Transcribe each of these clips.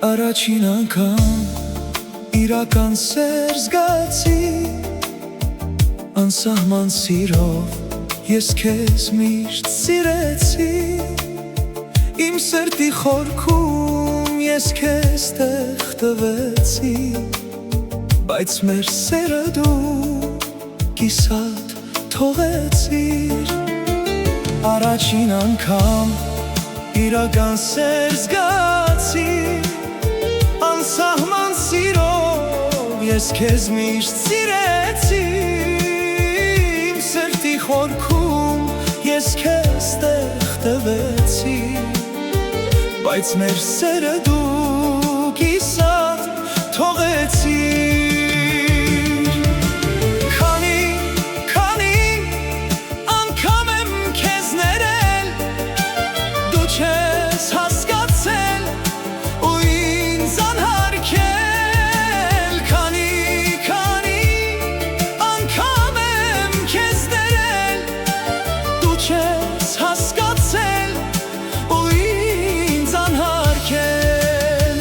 Առաջին անգամ իրական սեր զգացի, անսահման սիրով ես քեզ միշտ սիրեցի, իմ սրտի խորքում ես քեզ տեղ տվեցի, բայց մեր սերը դու կիսատ թողեցիր։ Առաջին անգամ իրական սեր զգացի, անսահման սիրով ես քեզ միշտ սիրեցի, իմ սրտի խորքում ես քեզ տեղ տվեցի, բայց մեր սերը դու կիսատ թողեցիր։ Քանի անգամ եմ քեզ ներել, դու չես հասկացել ու ինձ անհարգել, քանի անգամ եմ քեզ ներել, դու չես հասկացել ու ինձ անհարգել։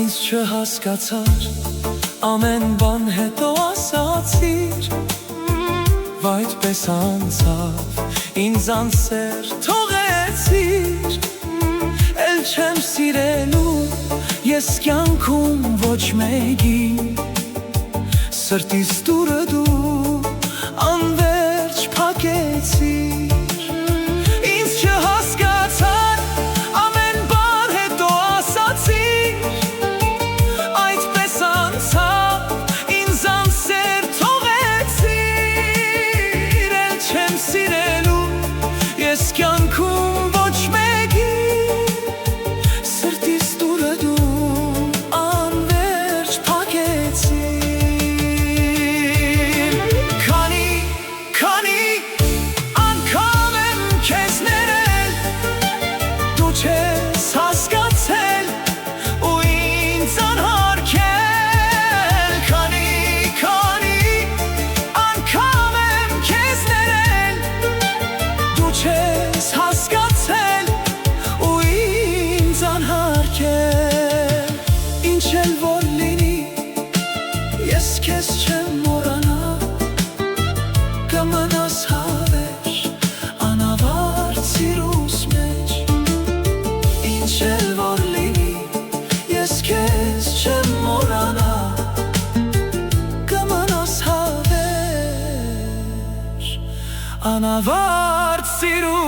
Ինձ չհասկացար, ամեն բան հետո ասացիր, վայ այդպես անցավ, ինձ անսեր թողեցիր, էլ չեմ սիրելու ես կյանքում ոչ մեկին, սրտիս դուրը դու անվերջ փակեցիր։ Ինձ չհասկացար, ամեն բան հետո ասացիր, այդպես անցավ, ինձ անսեր թողեցիր, էլ չեմ սիրելու ես կյանքում ոչ մեկին, սրտիս դուրը դու անվերջ փակեցիր։ Քանի անգամ եմ քեզ ներել, դու չես հասկացել ու ինձ անհարգել, քանի անգամ եմ քեզ ներել, դու չես հասկացել ու ինձ անհարգել։ Ինչ էլ որ լինի, ես քեզ չեմ մոռանա, կմնաս հավերժ անավարտ սիրուս մեջ։ Ինչ էլ որ լինի, ես քեզ չեմ մոռանա, կմնաս հավերժ անավարտ սիրուս